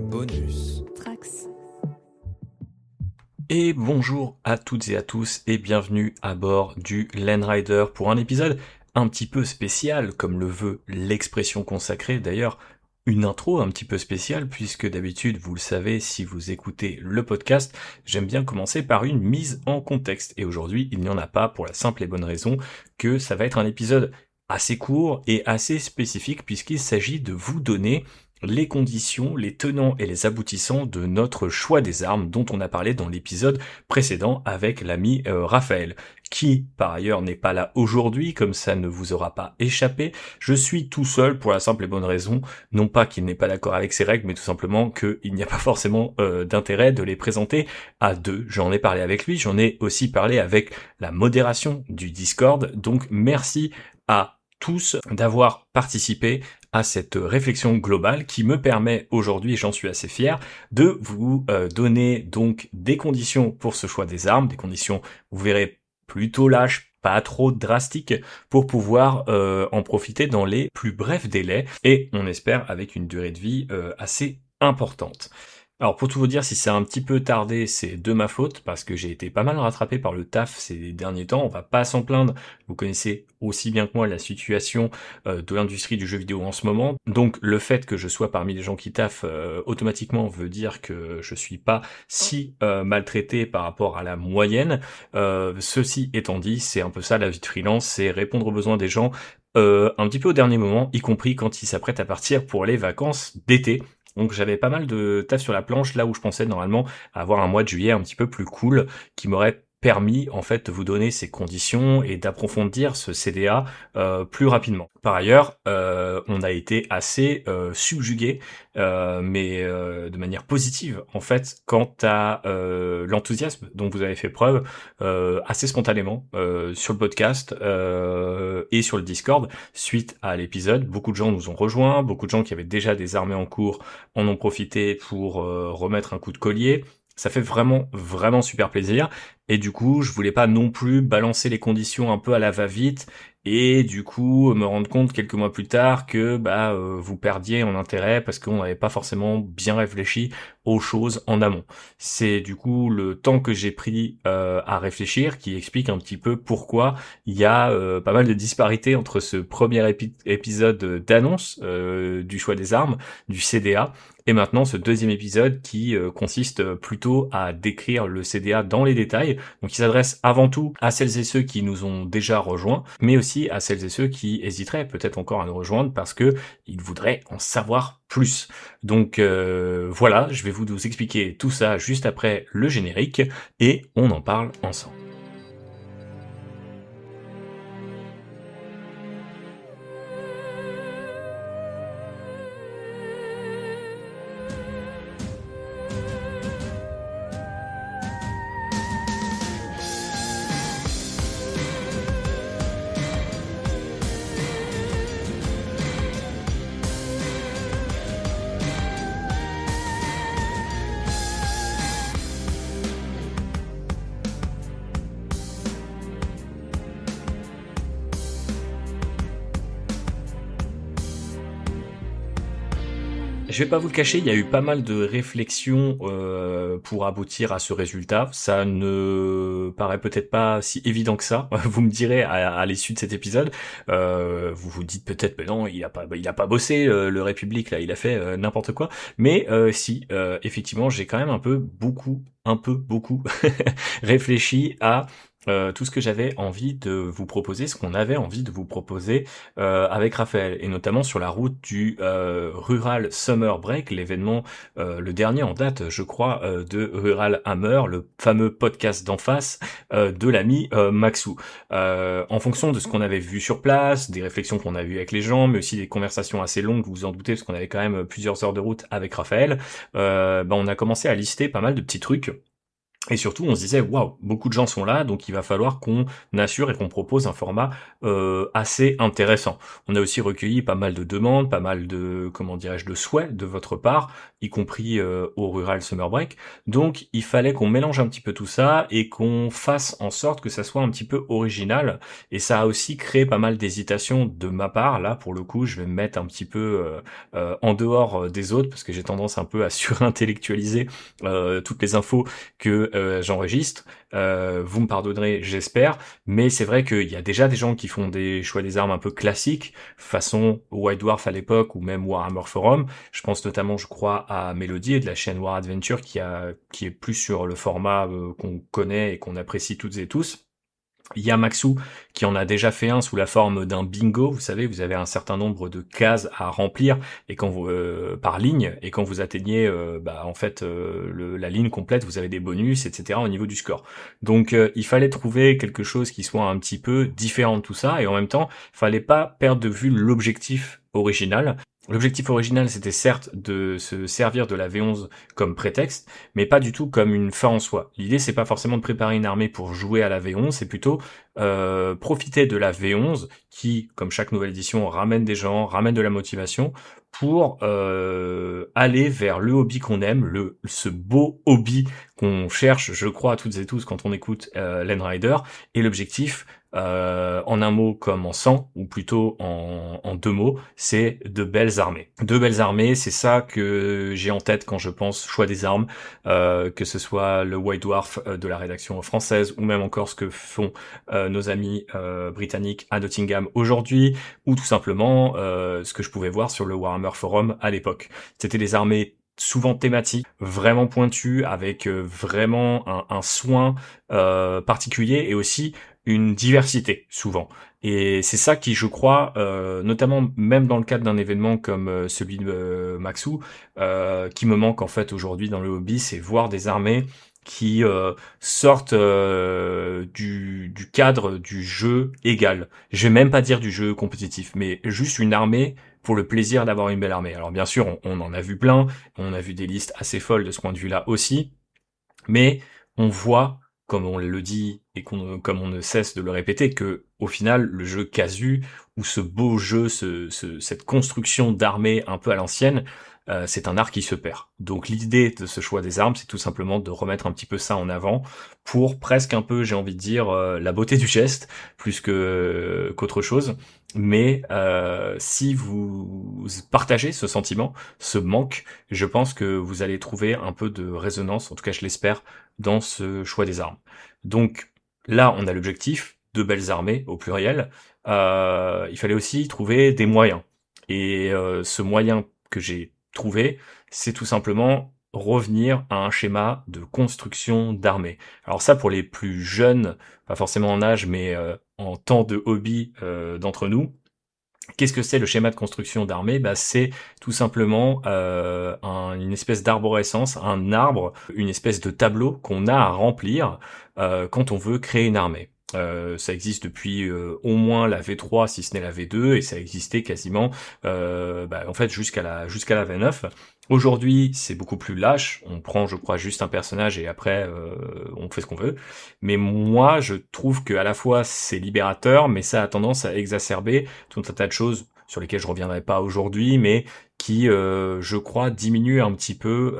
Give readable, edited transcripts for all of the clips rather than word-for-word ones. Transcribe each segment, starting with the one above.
Bonus. Trax. Et bonjour à toutes et à tous et bienvenue à bord du Landrider pour un épisode un petit peu spécial, comme le veut l'expression consacrée. D'ailleurs, une intro un petit peu spéciale puisque d'habitude, vous le savez, si vous écoutez le podcast, j'aime bien commencer par une mise en contexte. Et aujourd'hui, il n'y en a pas pour la simple et bonne raison que ça va être un épisode assez court et assez spécifique puisqu'il s'agit de vous donner les conditions, les tenants et les aboutissants de notre choix des armes dont on a parlé dans l'épisode précédent avec l'ami Raphaël, qui par ailleurs n'est pas là aujourd'hui, comme ça ne vous aura pas échappé. Je suis tout seul pour la simple et bonne raison, non pas qu'il n'est pas d'accord avec ces règles, mais tout simplement qu'il n'y a pas forcément d'intérêt de les présenter à deux. J'en ai parlé avec lui, j'en ai aussi parlé avec la modération du Discord, donc merci à tous d'avoir participé à cette réflexion globale qui me permet aujourd'hui, et j'en suis assez fier, de vous donner donc des conditions pour ce choix des armes, des conditions, vous verrez, plutôt lâches, pas trop drastiques, pour pouvoir en profiter dans les plus brefs délais, et on espère avec une durée de vie assez importante. Alors pour tout vous dire, si c'est un petit peu tardé, c'est de ma faute, parce que j'ai été pas mal rattrapé par le taf ces derniers temps, on va pas s'en plaindre, vous connaissez aussi bien que moi la situation de l'industrie du jeu vidéo en ce moment, donc le fait que je sois parmi les gens qui taffent automatiquement veut dire que je suis pas si maltraité par rapport à la moyenne. Ceci étant dit, c'est un peu ça la vie de freelance, c'est répondre aux besoins des gens un petit peu au dernier moment, y compris quand ils s'apprêtent à partir pour les vacances d'été. Donc j'avais pas mal de taf sur la planche, là où je pensais normalement avoir un mois de juillet un petit peu plus cool, qui m'aurait permis en fait de vous donner ces conditions et d'approfondir ce CDA plus rapidement. Par ailleurs, on a été assez subjugué, mais de manière positive en fait, quant à l'enthousiasme dont vous avez fait preuve assez spontanément sur le podcast et sur le Discord suite à l'épisode. Beaucoup de gens nous ont rejoints, beaucoup de gens qui avaient déjà des armées en cours en ont profité pour remettre un coup de collier. Ça fait vraiment super plaisir. Et du coup, je voulais pas non plus balancer les conditions un peu à la va-vite et du coup me rendre compte quelques mois plus tard que vous perdiez en intérêt parce qu'on n'avait pas forcément bien réfléchi aux choses en amont. C'est du coup le temps que j'ai pris à réfléchir qui explique un petit peu pourquoi il y a pas mal de disparités entre ce premier épisode d'annonce du choix des armes, du CDA, et maintenant ce deuxième épisode qui consiste plutôt à décrire le CDA dans les détails. Donc il s'adresse avant tout à celles et ceux qui nous ont déjà rejoints, mais aussi à celles et ceux qui hésiteraient peut-être encore à nous rejoindre parce que ils voudraient en savoir plus. Donc voilà, je vais vous expliquer tout ça juste après le générique et on en parle ensemble. Je vais pas vous le cacher, il y a eu pas mal de réflexions pour aboutir à ce résultat. Ça ne paraît peut-être pas si évident que ça. Vous me direz à l'issue de cet épisode. Vous vous dites peut-être, mais non, il a pas bossé le République là, il a fait n'importe quoi. Mais si, effectivement, j'ai quand même beaucoup réfléchi à tout ce que j'avais envie de vous proposer, ce qu'on avait envie de vous proposer avec Raphaël, et notamment sur la route du Rural Summer Break, l'événement, le dernier en date, je crois, de Rural Hammer, le fameux podcast d'en face de l'ami Maxou. En fonction de ce qu'on avait vu sur place, des réflexions qu'on a vues avec les gens, mais aussi des conversations assez longues, vous vous en doutez, parce qu'on avait quand même plusieurs heures de route avec Raphaël, on a commencé à lister pas mal de petits trucs Et surtout, on se disait: «Waouh, beaucoup de gens sont là, donc il va falloir qu'on assure et qu'on propose un format, assez intéressant». On a aussi recueilli pas mal de demandes, pas mal de, comment dirais-je, de souhaits de votre part, y compris, au Rural Summer Break. Donc il fallait qu'on mélange un petit peu tout ça et qu'on fasse en sorte que ça soit un petit peu original, et ça a aussi créé pas mal d'hésitations de ma part. Là, pour le coup, je vais me mettre un petit peu, en dehors, des autres, parce que j'ai tendance un peu à surintellectualiser, toutes les infos que j'enregistre. Vous me pardonnerez, j'espère, mais c'est vrai qu'il y a déjà des gens qui font des choix des armes un peu classiques, façon White Dwarf à l'époque ou même Warhammer Forum. Je pense notamment, je crois, à Melody et de la chaîne War Adventure qui est plus sur le format qu'on connaît et qu'on apprécie toutes et tous. Il y a Maxou qui en a déjà fait un sous la forme d'un bingo. Vous savez, vous avez un certain nombre de cases à remplir et quand vous par ligne, et quand vous atteignez la ligne complète, vous avez des bonus, etc. au niveau du score. Donc il fallait trouver quelque chose qui soit un petit peu différent de tout ça, et en même temps, il fallait pas perdre de vue l'objectif original. L'objectif original, c'était certes de se servir de la V11 comme prétexte, mais pas du tout comme une fin en soi. L'idée, c'est pas forcément de préparer une armée pour jouer à la V11, c'est plutôt profiter de la V11 qui, comme chaque nouvelle édition, ramène des gens, ramène de la motivation pour aller vers le hobby qu'on aime, ce beau hobby qu'on cherche, je crois, à toutes et tous quand on écoute Landrider. Et l'objectif, en un mot comme en 100, ou plutôt en deux mots, c'est de belles armées. De belles armées, c'est ça que j'ai en tête quand je pense choix des armes, que ce soit le White Dwarf de la rédaction française, ou même encore ce que font nos amis britanniques à Nottingham aujourd'hui, ou tout simplement ce que je pouvais voir sur le Warhammer Forum à l'époque. C'était des armées souvent thématiques, vraiment pointues, avec vraiment un soin particulier, et aussi une diversité souvent. Et c'est ça qui, je crois, notamment même dans le cadre d'un événement comme celui de Maxou, qui me manque en fait aujourd'hui dans le hobby, c'est voir des armées qui sortent du cadre du jeu égal. Je vais même pas dire du jeu compétitif, mais juste une armée pour le plaisir d'avoir une belle armée. Alors bien sûr, on en a vu plein, on a vu des listes assez folles de ce point de vue-là aussi, mais on voit, comme on le dit et comme on ne cesse de le répéter, que au final, le jeu casu, ou ce beau jeu, cette construction d'armée un peu à l'ancienne, c'est un art qui se perd. Donc l'idée de ce choix des armes, c'est tout simplement de remettre un petit peu ça en avant, pour presque un peu, j'ai envie de dire, la beauté du geste, plus que qu'autre chose. Mais si vous partagez ce sentiment, ce manque, je pense que vous allez trouver un peu de résonance, en tout cas je l'espère, dans ce choix des armes. Donc là, on a l'objectif de belles armées au pluriel. Il fallait aussi trouver des moyens. Et ce moyen que j'ai trouvé, c'est tout simplement revenir à un schéma de construction d'armées. Alors ça, pour les plus jeunes, pas forcément en âge, mais en temps de hobby d'entre nous, qu'est-ce que c'est le schéma de construction d'armée? Bah, c'est tout simplement une espèce d'arborescence, un arbre, une espèce de tableau qu'on a à remplir quand on veut créer une armée. Ça existe depuis au moins la V3, si ce n'est la V2, et ça a existé quasiment en fait jusqu'à la V9. Aujourd'hui, c'est beaucoup plus lâche. On prend, je crois, juste un personnage et après on fait ce qu'on veut. Mais moi, je trouve que à la fois c'est libérateur, mais ça a tendance à exacerber tout un tas de choses sur lesquelles je reviendrai pas aujourd'hui, mais qui, je crois, diminuent un petit peu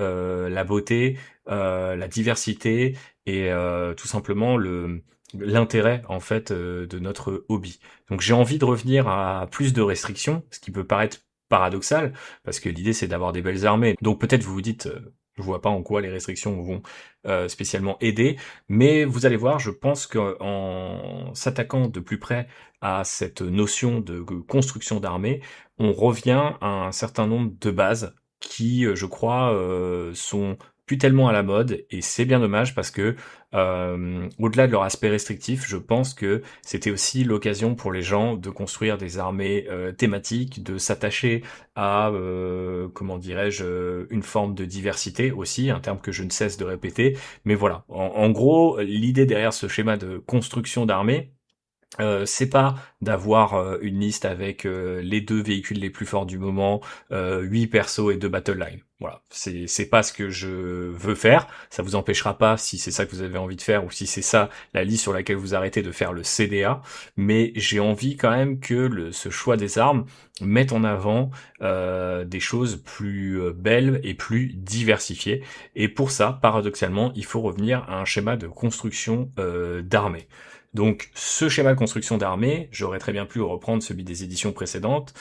la beauté, la diversité, et tout simplement l'intérêt en fait de notre hobby. Donc j'ai envie de revenir à plus de restrictions, ce qui peut paraître paradoxal, parce que l'idée c'est d'avoir des belles armées. Donc peut-être vous vous dites, je vois pas en quoi les restrictions vont spécialement aider, mais vous allez voir, je pense qu'en s'attaquant de plus près à cette notion de construction d'armée, on revient à un certain nombre de bases qui, je crois, sont plus tellement à la mode, et c'est bien dommage parce que au-delà de leur aspect restrictif, je pense que c'était aussi l'occasion pour les gens de construire des armées thématiques, de s'attacher à, comment dirais-je, une forme de diversité aussi, un terme que je ne cesse de répéter. Mais voilà, en gros, l'idée derrière ce schéma de construction d'armée, C'est pas d'avoir une liste avec les 2 véhicules les plus forts du moment, 8 persos et 2 battle line. Voilà, c'est pas ce que je veux faire. Ça vous empêchera pas, si c'est ça que vous avez envie de faire ou si c'est ça la liste sur laquelle vous arrêtez, de faire le CDA. Mais j'ai envie quand même que ce choix des armes mette en avant des choses plus belles et plus diversifiées. Et pour ça, paradoxalement, il faut revenir à un schéma de construction d'armée. Donc ce schéma de construction d'armée, j'aurais très bien pu reprendre celui des éditions précédentes,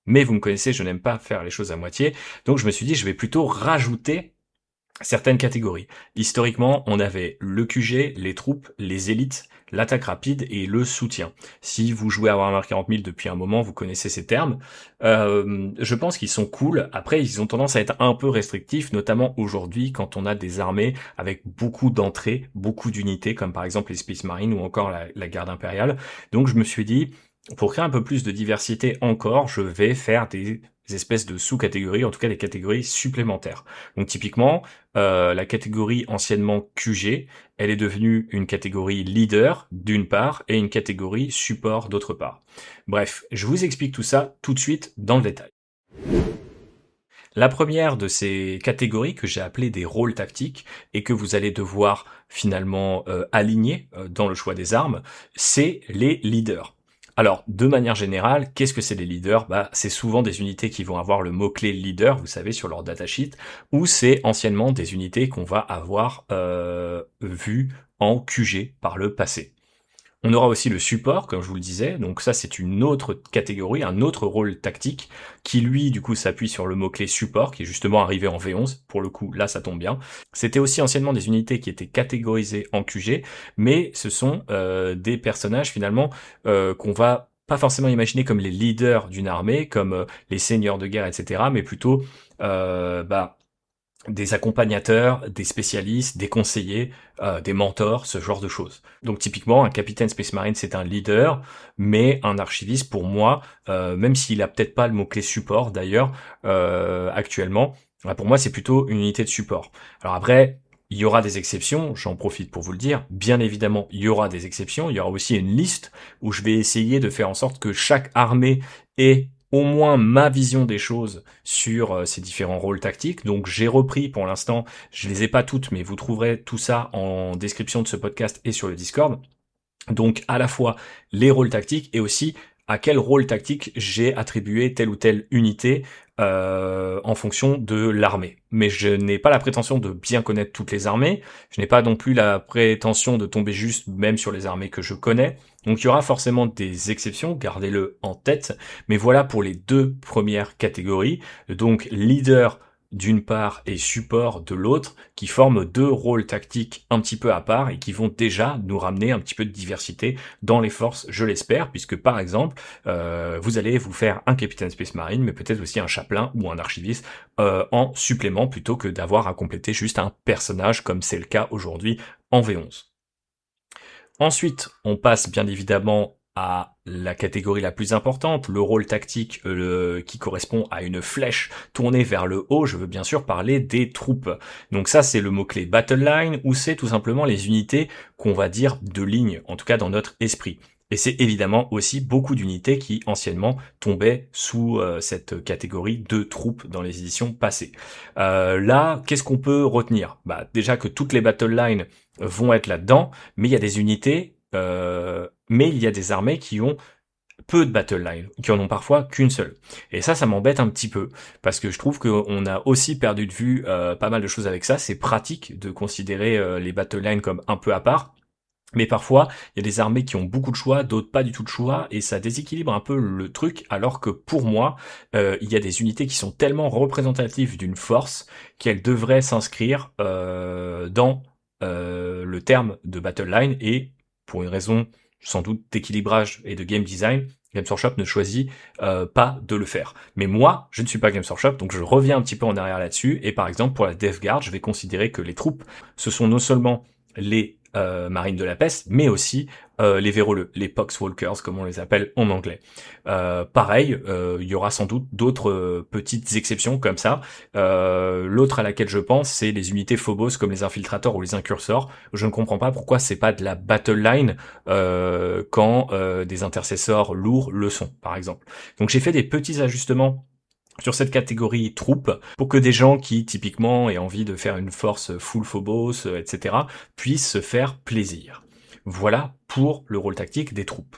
mais vous me connaissez, je n'aime pas faire les choses à moitié, donc je me suis dit je vais plutôt rajouter certaines catégories. Historiquement, on avait le QG, les troupes, les élites, l'attaque rapide et le soutien. Si vous jouez à Warhammer 40 000 depuis un moment, vous connaissez ces termes. Je pense qu'ils sont cool. Après, ils ont tendance à être un peu restrictifs, notamment aujourd'hui quand on a des armées avec beaucoup d'entrées, beaucoup d'unités, comme par exemple les Space Marines ou encore la garde impériale. Donc je me suis dit, pour créer un peu plus de diversité encore, je vais faire des espèces de sous-catégories, en tout cas des catégories supplémentaires. Donc typiquement, la catégorie anciennement QG, elle est devenue une catégorie leader d'une part et une catégorie support d'autre part. Bref, je vous explique tout ça tout de suite dans le détail. La première de ces catégories que j'ai appelées des rôles tactiques et que vous allez devoir finalement aligner dans le choix des armes, c'est les leaders. Alors, de manière générale, qu'est-ce que c'est les leaders? C'est souvent des unités qui vont avoir le mot-clé leader, vous savez, sur leur datasheet, ou c'est anciennement des unités qu'on va avoir vues en QG par le passé. On aura aussi le support, comme je vous le disais, donc ça c'est une autre catégorie, un autre rôle tactique, qui lui du coup s'appuie sur le mot-clé support, qui est justement arrivé en V11, pour le coup là ça tombe bien. C'était aussi anciennement des unités qui étaient catégorisées en QG, mais ce sont des personnages finalement qu'on va pas forcément imaginer comme les leaders d'une armée, comme les seigneurs de guerre, etc., mais plutôt des accompagnateurs, des spécialistes, des conseillers, des mentors, ce genre de choses. Donc typiquement, un capitaine Space Marine, c'est un leader, mais un archiviste, pour moi, même s'il a peut-être pas le mot-clé support d'ailleurs, actuellement, pour moi c'est plutôt une unité de support. Alors après, il y aura des exceptions, j'en profite pour vous le dire, bien évidemment il y aura des exceptions, il y aura aussi une liste où je vais essayer de faire en sorte que chaque armée ait au moins ma vision des choses sur ces différents rôles tactiques. Donc j'ai repris pour l'instant, je les ai pas toutes, mais vous trouverez tout ça en description de ce podcast et sur le Discord. Donc à la fois les rôles tactiques et aussi à quel rôle tactique j'ai attribué telle ou telle unité en fonction de l'armée. Mais je n'ai pas la prétention de bien connaître toutes les armées, je n'ai pas non plus la prétention de tomber juste même sur les armées que je connais, donc il y aura forcément des exceptions, gardez-le en tête, mais voilà pour les deux premières catégories, donc leader d'une part et support de l'autre, qui forment deux rôles tactiques un petit peu à part et qui vont déjà nous ramener un petit peu de diversité dans les forces, je l'espère, puisque par exemple, vous allez vous faire un capitaine Space Marine, mais peut-être aussi un chapelain ou un archiviste en supplément, plutôt que d'avoir à compléter juste un personnage comme c'est le cas aujourd'hui en V11. Ensuite, on passe bien évidemment à la catégorie la plus importante, le rôle tactique qui correspond à une flèche tournée vers le haut. Je veux bien sûr parler des troupes. Donc ça, c'est le mot-clé battle line, ou c'est tout simplement les unités qu'on va dire de ligne, en tout cas dans notre esprit. Et c'est évidemment aussi beaucoup d'unités qui anciennement tombaient sous cette catégorie de troupes dans les éditions passées. Là, qu'est-ce qu'on peut retenir? Déjà que toutes les battle lines vont être là-dedans, mais il y a des unités, mais il y a des armées qui ont peu de battle line, qui en ont parfois qu'une seule. Et ça m'embête un petit peu, parce que je trouve qu'on a aussi perdu de vue pas mal de choses avec ça. C'est pratique de considérer les battle lines comme un peu à part, mais parfois, il y a des armées qui ont beaucoup de choix, d'autres pas du tout de choix, et ça déséquilibre un peu le truc, alors que pour moi, il y a des unités qui sont tellement représentatives d'une force qu'elles devraient s'inscrire dans le terme de battle line, et pour une raison sans doute d'équilibrage et de game design, Games Workshop ne choisit pas de le faire. Mais moi, je ne suis pas Games Workshop, donc je reviens un petit peu en arrière là-dessus, et par exemple pour la Death Guard, je vais considérer que les troupes, ce sont non seulement les marines de la peste, mais aussi les véroleux, les poxwalkers comme on les appelle en anglais. Pareil, il y aura sans doute d'autres petites exceptions comme ça. L'autre à laquelle je pense, c'est les unités Phobos comme les infiltrateurs ou les incursors. Je ne comprends pas pourquoi c'est pas de la battle line quand des intercesseurs lourds le sont, par exemple. Donc j'ai fait des petits ajustements sur cette catégorie troupes pour que des gens qui typiquement aient envie de faire une force full Phobos, etc. puissent se faire plaisir. Voilà pour le rôle tactique des troupes.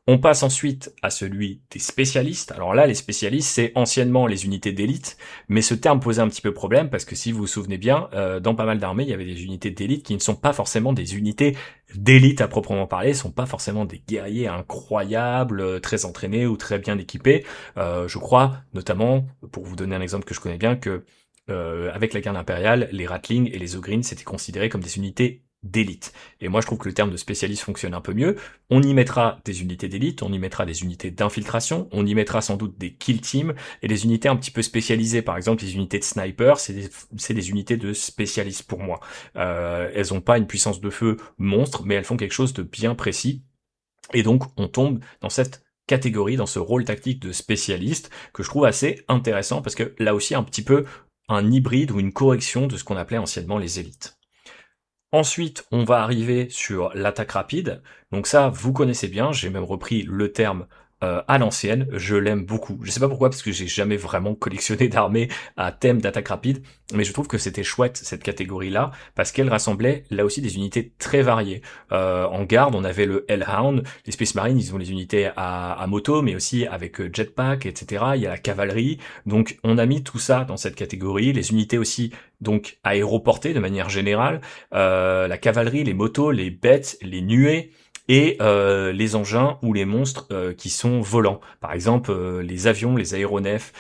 On passe ensuite à celui des spécialistes. Alors là, les spécialistes, c'est anciennement les unités d'élite, mais ce terme posait un petit peu problème parce que si vous vous souvenez bien, dans pas mal d'armées, il y avait des unités d'élite qui ne sont pas forcément des unités d'élite à proprement parler, sont pas forcément des guerriers incroyables, très entraînés ou très bien équipés. Je crois, notamment, pour vous donner un exemple que je connais bien, que avec la garde impériale, les Ratlings et les Ogrins c'était considéré comme des unités d'élite. Et moi je trouve que le terme de spécialiste fonctionne un peu mieux. On y mettra des unités d'élite, on y mettra des unités d'infiltration, on y mettra sans doute des kill teams et des unités un petit peu spécialisées. Par exemple, les unités de sniper, c'est des unités de spécialistes pour moi. Elles ont pas une puissance de feu monstre, mais elles font quelque chose de bien précis. Et donc on tombe dans cette catégorie, dans ce rôle tactique de spécialiste que je trouve assez intéressant parce que là aussi un petit peu un hybride ou une correction de ce qu'on appelait anciennement les élites. Ensuite, on va arriver sur l'attaque rapide. Donc ça, vous connaissez bien, j'ai même repris le terme à l'ancienne, je l'aime beaucoup. Je sais pas pourquoi, parce que j'ai jamais vraiment collectionné d'armées à thème d'attaque rapide, mais je trouve que c'était chouette cette catégorie-là, parce qu'elle rassemblait là aussi des unités très variées. En garde, on avait le Hellhound, les Space Marines, ils ont les unités à moto, mais aussi avec jetpack, etc. Il y a la cavalerie, donc on a mis tout ça dans cette catégorie, les unités aussi donc aéroportées de manière générale, la cavalerie, les motos, les bêtes, les nuées, et les engins ou les monstres qui sont volants. Par exemple, les avions, les aéronefs,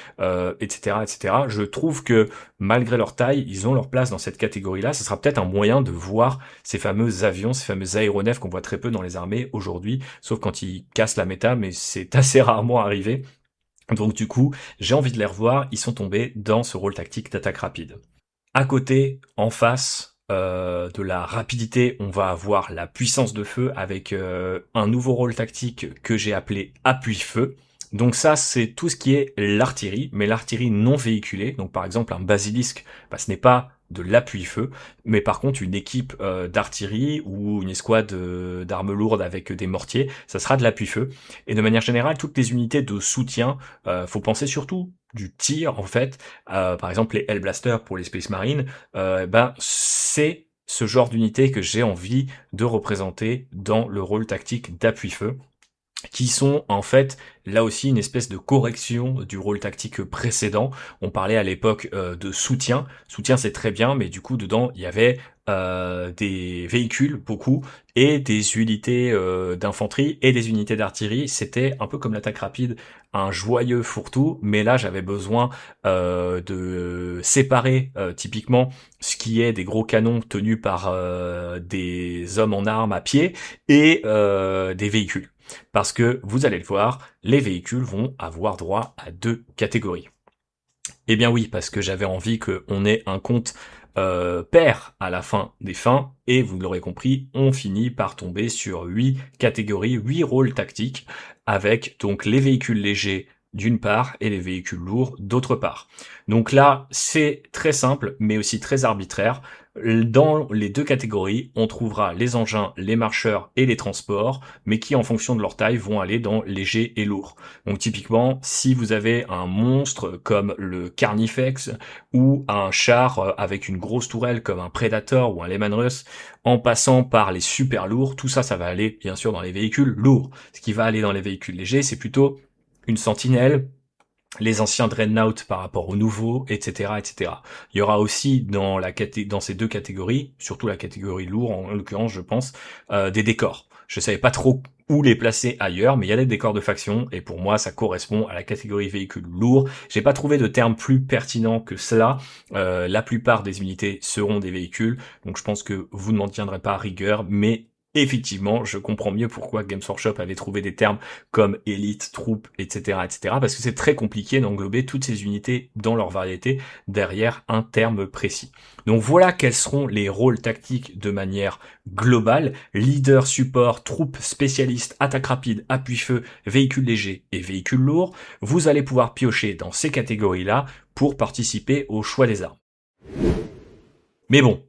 etc., etc. Je trouve que malgré leur taille, ils ont leur place dans cette catégorie-là. Ce sera peut-être un moyen de voir ces fameux avions, ces fameux aéronefs qu'on voit très peu dans les armées aujourd'hui, sauf quand ils cassent la méta, mais c'est assez rarement arrivé. Donc du coup, j'ai envie de les revoir. Ils sont tombés dans ce rôle tactique d'attaque rapide. À côté, en face de la rapidité, on va avoir la puissance de feu avec un nouveau rôle tactique que j'ai appelé appui-feu. Donc ça, c'est tout ce qui est l'artillerie, mais l'artillerie non véhiculée. Donc par exemple, un basilisque, bah, ce n'est pas de l'appui-feu, mais par contre une équipe d'artillerie ou une escouade d'armes lourdes avec des mortiers, ça sera de l'appui-feu. Et de manière générale, toutes les unités de soutien, faut penser surtout du tir en fait. Par exemple, les Hellblaster pour les Space Marines, ben c'est ce genre d'unité que j'ai envie de représenter dans le rôle tactique d'appui-feu, qui sont en fait là aussi une espèce de correction du rôle tactique précédent. On parlait à l'époque de soutien. Soutien c'est très bien, mais du coup dedans il y avait des véhicules, beaucoup, et des unités d'infanterie et des unités d'artillerie. C'était un peu comme l'attaque rapide, un joyeux fourre-tout, mais là j'avais besoin de séparer typiquement ce qui est des gros canons tenus par des hommes en armes à pied et des véhicules. Parce que, vous allez le voir, les véhicules vont avoir droit à deux catégories. Eh bien oui, parce que j'avais envie qu'on ait un compte pair à la fin des fins, et vous l'aurez compris, on finit par tomber sur 8 catégories, 8 rôles tactiques, avec donc les véhicules légers d'une part et les véhicules lourds d'autre part. Donc là, c'est très simple, mais aussi très arbitraire. Dans les deux catégories, on trouvera les engins, les marcheurs et les transports, mais qui en fonction de leur taille vont aller dans léger et lourd. Donc typiquement, si vous avez un monstre comme le Carnifex ou un char avec une grosse tourelle comme un Predator ou un Lehman Russ, en passant par les super lourds, tout ça, ça va aller bien sûr dans les véhicules lourds. Ce qui va aller dans les véhicules légers, c'est plutôt une sentinelle, les anciens Dreadnought par rapport aux nouveaux, etc., etc. Il y aura aussi dans ces deux catégories, surtout la catégorie lourd en l'occurrence, je pense, des décors. Je savais pas trop où les placer ailleurs, mais il y a des décors de faction, et pour moi, ça correspond à la catégorie véhicule lourd. J'ai pas trouvé de terme plus pertinent que cela. La plupart des unités seront des véhicules, donc je pense que vous ne m'en tiendrez pas à rigueur, mais effectivement, je comprends mieux pourquoi Games Workshop avait trouvé des termes comme élite, troupe, etc., parce que c'est très compliqué d'englober toutes ces unités dans leur variété derrière un terme précis. Donc voilà quels seront les rôles tactiques de manière globale: leader, support, troupe, spécialiste, attaque rapide, appui-feu, véhicule léger et véhicule lourd. Vous allez pouvoir piocher dans ces catégories-là pour participer au choix des armes. Mais bon,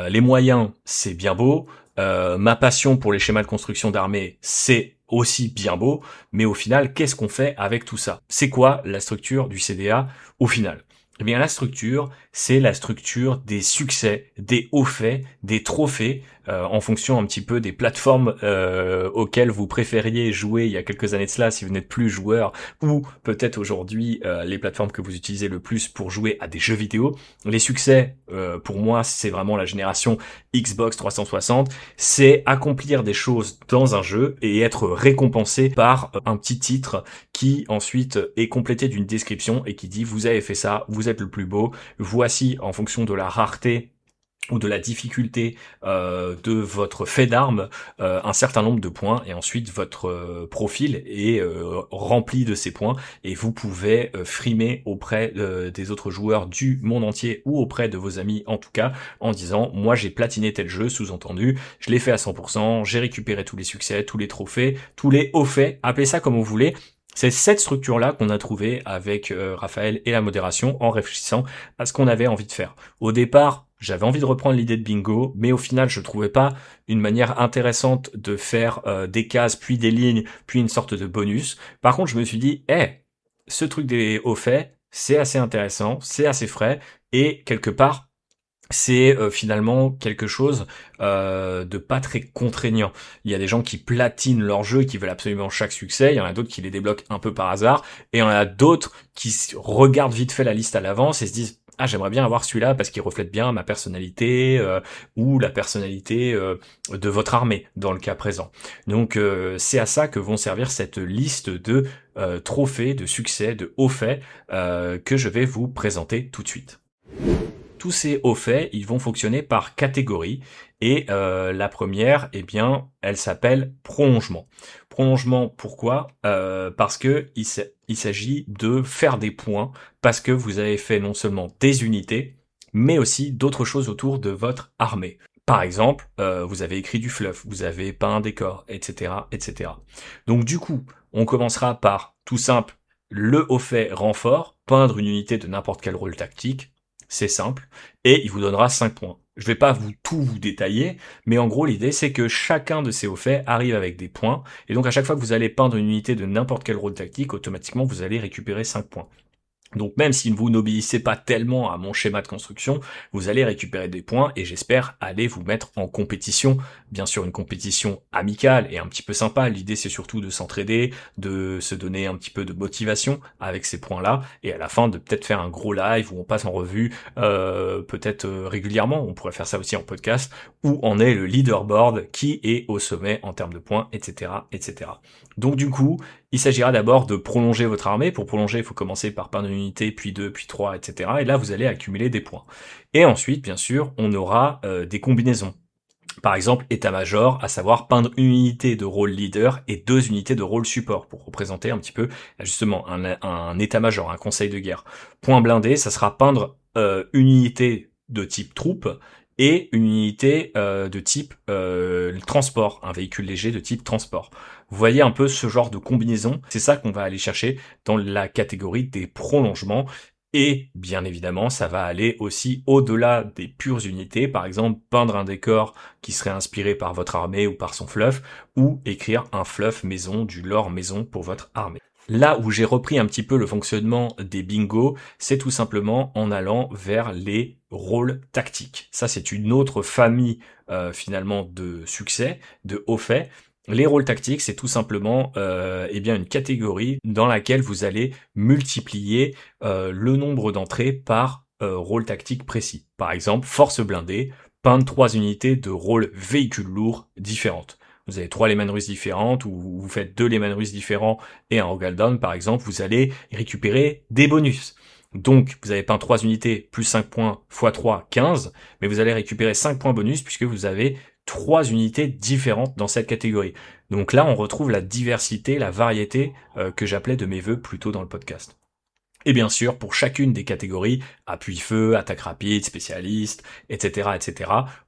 les moyens, c'est bien beau. Ma passion pour les schémas de construction d'armée, c'est aussi bien beau. Mais au final, qu'est-ce qu'on fait avec tout ça? C'est quoi la structure du CDA au final? Eh bien, la structure, c'est la structure des succès, des hauts faits, des trophées, en fonction un petit peu des plateformes auxquelles vous préfériez jouer il y a quelques années de cela, si vous n'êtes plus joueur, ou peut-être aujourd'hui les plateformes que vous utilisez le plus pour jouer à des jeux vidéo. Les succès, pour moi, c'est vraiment la génération Xbox 360. C'est accomplir des choses dans un jeu et être récompensé par un petit titre qui ensuite est complété d'une description et qui dit: vous avez fait ça, vous êtes le plus beau, voici en fonction de la rareté ou de la difficulté de votre fait d'armes, un certain nombre de points, et ensuite votre profil est rempli de ces points, et vous pouvez frimer auprès des autres joueurs du monde entier, ou auprès de vos amis en tout cas, en disant: moi j'ai platiné tel jeu, sous-entendu, je l'ai fait à 100%, j'ai récupéré tous les succès, tous les trophées, tous les hauts faits, appelez ça comme vous voulez. C'est cette structure-là qu'on a trouvée avec Raphaël et la modération en réfléchissant à ce qu'on avait envie de faire. Au départ, j'avais envie de reprendre l'idée de bingo, mais au final, je trouvais pas une manière intéressante de faire des cases, puis des lignes, puis une sorte de bonus. Par contre, je me suis dit, ce truc des hauts faits, c'est assez intéressant, c'est assez frais, et quelque part, c'est finalement quelque chose de pas très contraignant. Il y a des gens qui platinent leur jeu et qui veulent absolument chaque succès, il y en a d'autres qui les débloquent un peu par hasard, et il y en a d'autres qui regardent vite fait la liste à l'avance et se disent: ah, j'aimerais bien avoir celui-là parce qu'il reflète bien ma personnalité ou la personnalité de votre armée dans le cas présent. Donc c'est à ça que vont servir cette liste de trophées, de succès, de hauts faits que je vais vous présenter tout de suite. Tous ces hauts faits, ils vont fonctionner par catégorie, et la première, eh bien, elle s'appelle prolongement. Prolongement, pourquoi? Parce que il s'agit de faire des points, parce que vous avez fait non seulement des unités, mais aussi d'autres choses autour de votre armée. Par exemple, vous avez écrit du fluff, vous avez peint un décor, etc., etc. Donc du coup, on commencera par, tout simple, le haut fait renfort, peindre une unité de n'importe quel rôle tactique. C'est simple, et il vous donnera 5 points. Je vais pas vous détailler, mais en gros l'idée c'est que chacun de ces hauts faits arrive avec des points, et donc à chaque fois que vous allez peindre une unité de n'importe quel rôle tactique, automatiquement vous allez récupérer 5 points. Donc même si vous n'obéissez pas tellement à mon schéma de construction, vous allez récupérer des points, et j'espère aller vous mettre en compétition. Bien sûr, une compétition amicale et un petit peu sympa. L'idée c'est surtout de s'entraider, de se donner un petit peu de motivation avec ces points-là, et à la fin de peut-être faire un gros live où on passe en revue peut-être régulièrement. On pourrait faire ça aussi en podcast, où on est le leaderboard qui est au sommet en termes de points, etc., etc. Donc du coup, il s'agira d'abord de prolonger votre armée. Pour prolonger, il faut commencer par peindre une unité, puis 2, puis 3, etc. Et là, vous allez accumuler des points. Et ensuite, bien sûr, on aura des combinaisons. Par exemple, état-major, à savoir peindre une unité de rôle leader et 2 unités de rôle support, pour représenter un petit peu, justement, un état-major, un conseil de guerre. Point blindé, ça sera peindre une unité de type troupe et une unité de type transport, un véhicule léger de type transport. Vous voyez un peu ce genre de combinaison, c'est ça qu'on va aller chercher dans la catégorie des prolongements. Et bien évidemment, ça va aller aussi au-delà des pures unités, par exemple peindre un décor qui serait inspiré par votre armée ou par son fluff, ou écrire un fluff maison, du lore maison pour votre armée. Là où j'ai repris un petit peu le fonctionnement des bingos, c'est tout simplement en allant vers les rôles tactiques. Ça, c'est une autre famille finalement de succès, de hauts faits. Les rôles tactiques, c'est tout simplement eh bien une catégorie dans laquelle vous allez multiplier le nombre d'entrées par rôle tactique précis. Par exemple, force blindée, peindre 3 unités de rôle véhicule lourd différentes. Vous avez 3 Lehman Russe différentes, ou vous faites 2 Lehman Russe différents et un Rogaldan, par exemple, vous allez récupérer des bonus. Donc, vous avez peint 3 unités plus 5 points x 3, 15, mais vous allez récupérer 5 points bonus puisque vous avez 3 unités différentes dans cette catégorie. Donc là, on retrouve la diversité, la variété que j'appelais de mes vœux plus tôt dans le podcast. Et bien sûr, pour chacune des catégories, appui-feu, attaque rapide, spécialiste, etc.,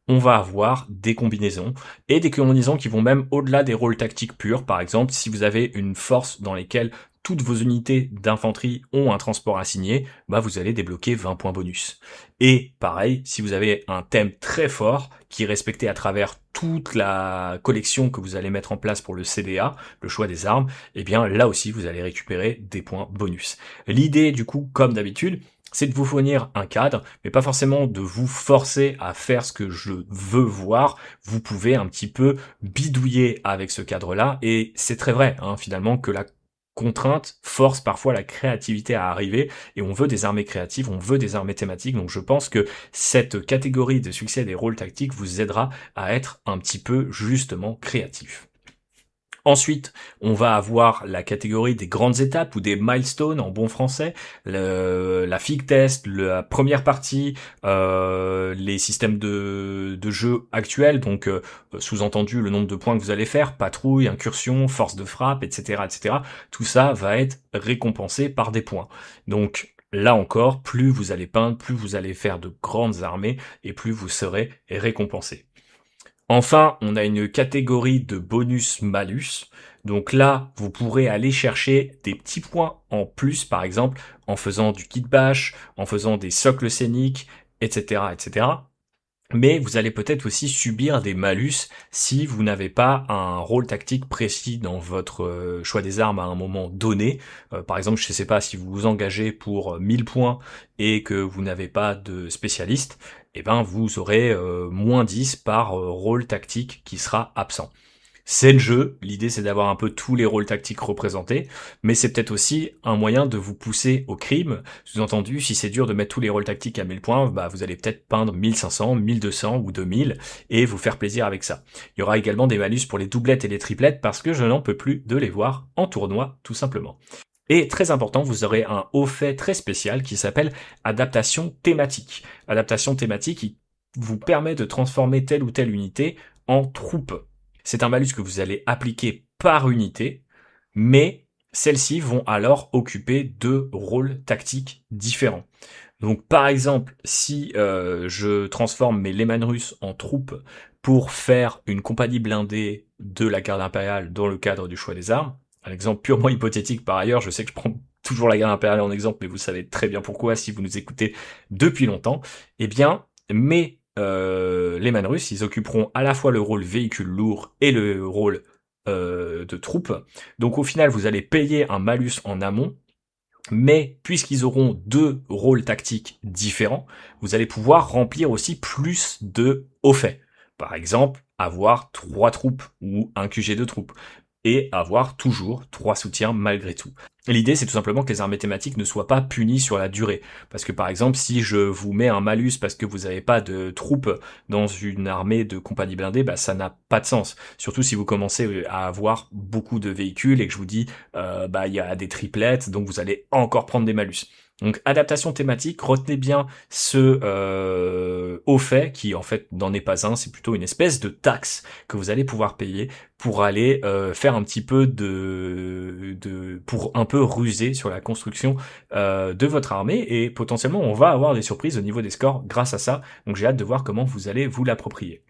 on va avoir des combinaisons, et des combinaisons qui vont même au-delà des rôles tactiques purs. Par exemple, si vous avez une force dans laquelle toutes vos unités d'infanterie ont un transport assigné, bah vous allez débloquer 20 points bonus. Et pareil, si vous avez un thème très fort, qui est respecté à travers toute la collection que vous allez mettre en place pour le CDA, le choix des armes, eh bien là aussi vous allez récupérer des points bonus. L'idée du coup, comme d'habitude, c'est de vous fournir un cadre, mais pas forcément de vous forcer à faire ce que je veux voir. Vous pouvez un petit peu bidouiller avec ce cadre-là, et c'est très vrai, finalement, que la contrainte force parfois la créativité à arriver, et on veut des armées créatives, on veut des armées thématiques, donc je pense que cette catégorie de succès des rôles tactiques vous aidera à être un petit peu justement créatif. Ensuite, on va avoir la catégorie des grandes étapes ou des milestones en bon français, la fig test, la première partie, les systèmes de jeu actuels, donc sous-entendu le nombre de points que vous allez faire, patrouille, incursion, force de frappe, etc. Tout ça va être récompensé par des points. Donc là encore, plus vous allez peindre, plus vous allez faire de grandes armées, et plus vous serez récompensé. Enfin, on a une catégorie de bonus-malus. Donc là, vous pourrez aller chercher des petits points en plus, par exemple, en faisant du kit bash, en faisant des socles scéniques, etc. Mais vous allez peut-être aussi subir des malus si vous n'avez pas un rôle tactique précis dans votre choix des armes à un moment donné. Par exemple, je ne sais pas, si vous vous engagez pour 1000 points et que vous n'avez pas de spécialiste, eh ben vous aurez moins 10 par rôle tactique qui sera absent. C'est le jeu, l'idée c'est d'avoir un peu tous les rôles tactiques représentés, mais c'est peut-être aussi un moyen de vous pousser au crime. Sous-entendu, si c'est dur de mettre tous les rôles tactiques à 1000 points, bah vous allez peut-être peindre 1500, 1200 ou 2000 et vous faire plaisir avec ça. Il y aura également des malus pour les doublettes et les triplettes parce que je n'en peux plus de les voir en tournoi, tout simplement. Et très important, vous aurez un haut fait très spécial qui s'appelle adaptation thématique. Adaptation thématique qui vous permet de transformer telle ou telle unité en troupe. C'est un malus que vous allez appliquer par unité, mais celles-ci vont alors occuper 2 rôles tactiques différents. Donc par exemple, si je transforme mes Lehman Russes en troupes pour faire une compagnie blindée de la garde impériale dans le cadre du choix des armes, un exemple purement hypothétique par ailleurs, je sais que je prends toujours la garde impériale en exemple, mais vous savez très bien pourquoi si vous nous écoutez depuis longtemps, eh bien mes Lehman Russes, ils occuperont à la fois le rôle véhicule lourd et le rôle de troupe. Donc au final, vous allez payer un malus en amont, mais puisqu'ils auront 2 rôles tactiques différents, vous allez pouvoir remplir aussi plus de hauts faits. Par exemple, avoir 3 troupes ou un QG de troupes, et avoir toujours 3 soutiens malgré tout. L'idée, c'est tout simplement que les armées thématiques ne soient pas punies sur la durée. Parce que par exemple, si je vous mets un malus parce que vous n'avez pas de troupes dans une armée de compagnie blindée, bah ça n'a pas de sens. Surtout si vous commencez à avoir beaucoup de véhicules et que je vous dis, il y a des triplettes, donc vous allez encore prendre des malus. Donc adaptation thématique, retenez bien ce haut fait qui en fait n'en est pas un, c'est plutôt une espèce de taxe que vous allez pouvoir payer pour aller faire un petit peu pour un peu ruser sur la construction de votre armée, et potentiellement on va avoir des surprises au niveau des scores grâce à ça. Donc j'ai hâte de voir comment vous allez vous l'approprier.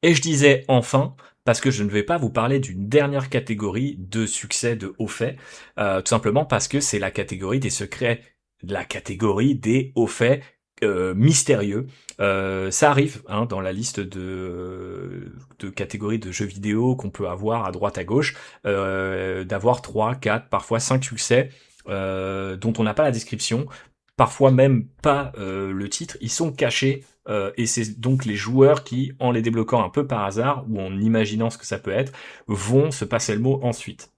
Et je disais enfin, parce que je ne vais pas vous parler d'une dernière catégorie de succès de hauts faits, tout simplement parce que c'est la catégorie des secrets, la catégorie des hauts faits mystérieux. Ça arrive dans la liste de catégories de jeux vidéo qu'on peut avoir à droite à gauche, d'avoir 3, 4, parfois 5 succès dont on n'a pas la description, parfois même pas le titre, ils sont cachés, et c'est donc les joueurs qui, en les débloquant un peu par hasard, ou en imaginant ce que ça peut être, vont se passer le mot ensuite.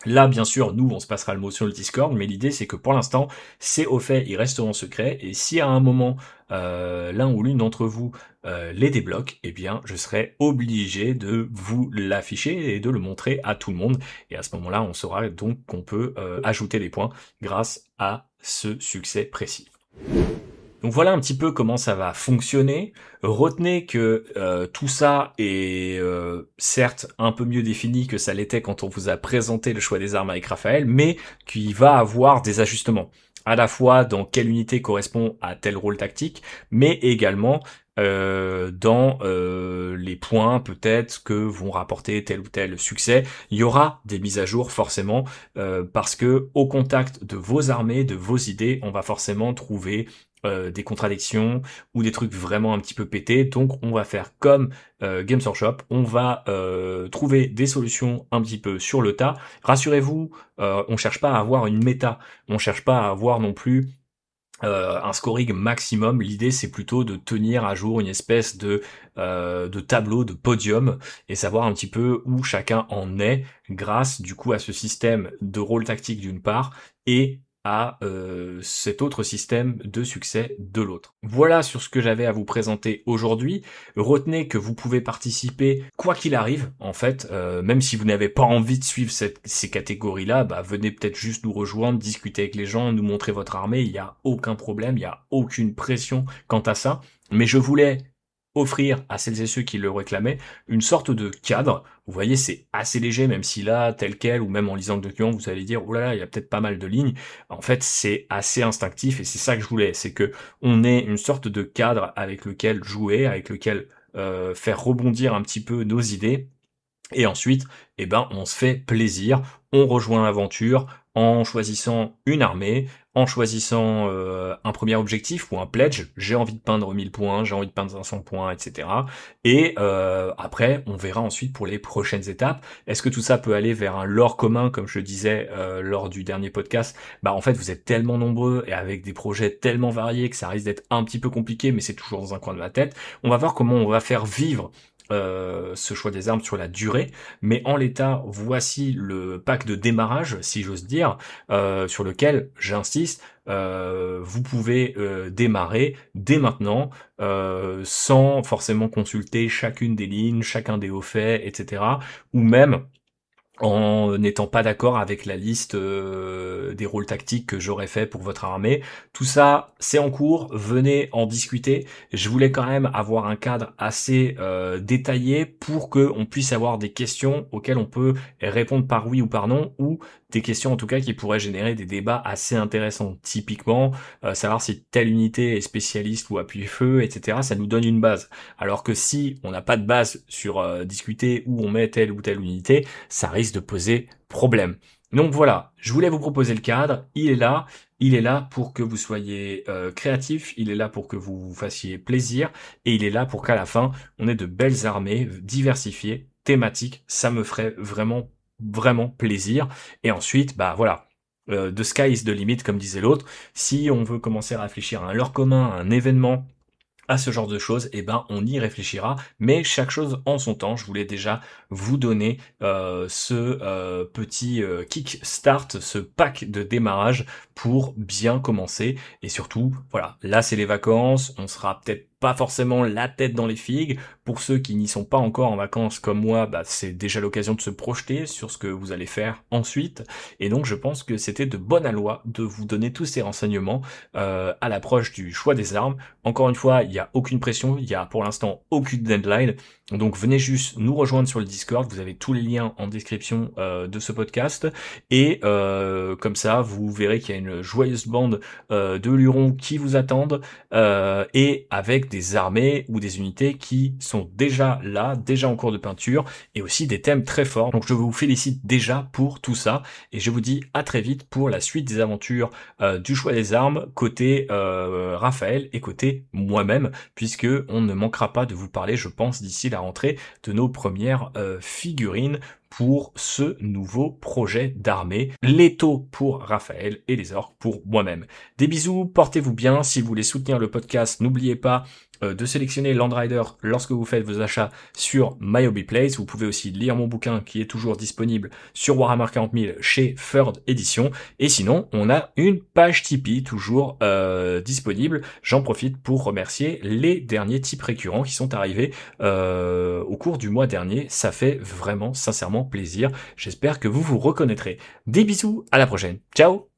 Là, bien sûr, nous, on se passera le mot sur le Discord, mais l'idée, c'est que pour l'instant, ces hauts faits, ils resteront secrets, et si à un moment, l'un ou l'une d'entre vous les débloque, eh bien, je serai obligé de vous l'afficher et de le montrer à tout le monde, et à ce moment-là, on saura donc qu'on peut ajouter des points grâce à ce succès précis. Donc voilà un petit peu comment ça va fonctionner. Retenez que tout ça est certes un peu mieux défini que ça l'était quand on vous a présenté le choix des armes avec Raphaël, mais qu'il va avoir des ajustements, à la fois dans quelle unité correspond à tel rôle tactique, mais également dans les points peut-être que vont rapporter tel ou tel succès. Il y aura des mises à jour forcément, parce que au contact de vos armées, de vos idées, on va forcément trouver des contradictions ou des trucs vraiment un petit peu pétés. Donc on va faire comme Games Workshop, on va trouver des solutions un petit peu sur le tas. Rassurez-vous, on cherche pas à avoir une méta, on cherche pas à avoir non plus un scoring maximum. L'idée c'est plutôt de tenir à jour une espèce de tableau, de podium, et savoir un petit peu où chacun en est grâce du coup à ce système de rôle tactique d'une part et à cet autre système de succès de l'autre. Voilà sur ce que j'avais à vous présenter aujourd'hui. Retenez que vous pouvez participer quoi qu'il arrive, en fait, même si vous n'avez pas envie de suivre ces catégories-là, bah venez peut-être juste nous rejoindre, discuter avec les gens, nous montrer votre armée, il n'y a aucun problème, il n'y a aucune pression quant à ça. Mais je voulais offrir à celles et ceux qui le réclamaient une sorte de cadre. Vous voyez, c'est assez léger, même si là, tel quel, ou même en lisant le document, vous allez dire, oh là là, il y a peut-être pas mal de lignes. En fait, c'est assez instinctif, et c'est ça que je voulais, c'est que on ait une sorte de cadre avec lequel jouer, avec lequel faire rebondir un petit peu nos idées, et ensuite, eh ben, on se fait plaisir, on rejoint l'aventure en choisissant une armée, en choisissant un premier objectif ou un pledge. J'ai envie de peindre 1000 points, j'ai envie de peindre 500 points, etc. Et après, on verra ensuite pour les prochaines étapes. Est-ce que tout ça peut aller vers un lore commun, comme je le disais lors du dernier podcast? Bah en fait, vous êtes tellement nombreux et avec des projets tellement variés que ça risque d'être un petit peu compliqué, mais c'est toujours dans un coin de ma tête. On va voir comment on va faire vivre ce choix des armes sur la durée, mais en l'état, voici le pack de démarrage, si j'ose dire, sur lequel, j'insiste, vous pouvez démarrer dès maintenant, sans forcément consulter chacune des lignes, chacun des hauts faits, etc., ou même en n'étant pas d'accord avec la liste des rôles tactiques que j'aurais fait pour votre armée. Tout ça, c'est en cours, venez en discuter. Je voulais quand même avoir un cadre assez détaillé pour que on puisse avoir des questions auxquelles on peut répondre par oui ou par non, ou des questions en tout cas qui pourraient générer des débats assez intéressants. Typiquement, savoir si telle unité est spécialiste ou appuie feu, etc. Ça nous donne une base. Alors que si on n'a pas de base sur discuter où on met telle ou telle unité, ça risque de poser problème. Donc voilà, je voulais vous proposer le cadre, il est là pour que vous soyez créatifs, il est là pour que vous vous fassiez plaisir, et il est là pour qu'à la fin, on ait de belles armées diversifiées, thématiques, ça me ferait vraiment, vraiment plaisir. Et ensuite, bah voilà, the sky is the limit, comme disait l'autre. Si on veut commencer à réfléchir à un leurre commun, à un événement, à ce genre de choses, eh ben on y réfléchira, mais chaque chose en son temps. Je voulais déjà vous donner ce petit kickstart, ce pack de démarrage pour bien commencer, et surtout, voilà, là c'est les vacances, on sera peut-être pas forcément la tête dans les figues. Pour ceux qui n'y sont pas encore en vacances comme moi, bah c'est déjà l'occasion de se projeter sur ce que vous allez faire ensuite, et donc je pense que c'était de bonne aloi de vous donner tous ces renseignements à l'approche du choix des armes. Encore une fois, il n'y a aucune pression, il y a pour l'instant aucune deadline, donc venez juste nous rejoindre sur le Discord, vous avez tous les liens en description de ce podcast, et comme ça vous verrez qu'il y a une joyeuse bande de lurons qui vous attendent, et avec des armées ou des unités qui sont déjà là, déjà en cours de peinture, et aussi des thèmes très forts. Donc je vous félicite déjà pour tout ça, et je vous dis à très vite pour la suite des aventures du choix des armes, côté Raphaël et côté moi-même, puisque on ne manquera pas de vous parler, je pense, d'ici la rentrée, de nos premières figurines pour ce nouveau projet d'armée, les taux pour Raphaël et les orques pour moi-même. Des bisous, portez-vous bien. Si vous voulez soutenir le podcast, n'oubliez pas de sélectionner Landrider lorsque vous faites vos achats sur My Hobby Place. Vous pouvez aussi lire mon bouquin qui est toujours disponible sur Warhammer 40 000 chez Third Edition. Et sinon, on a une page Tipeee toujours disponible. J'en profite pour remercier les derniers types récurrents qui sont arrivés au cours du mois dernier. Ça fait vraiment sincèrement plaisir. J'espère que vous vous reconnaîtrez. Des bisous, à la prochaine. Ciao!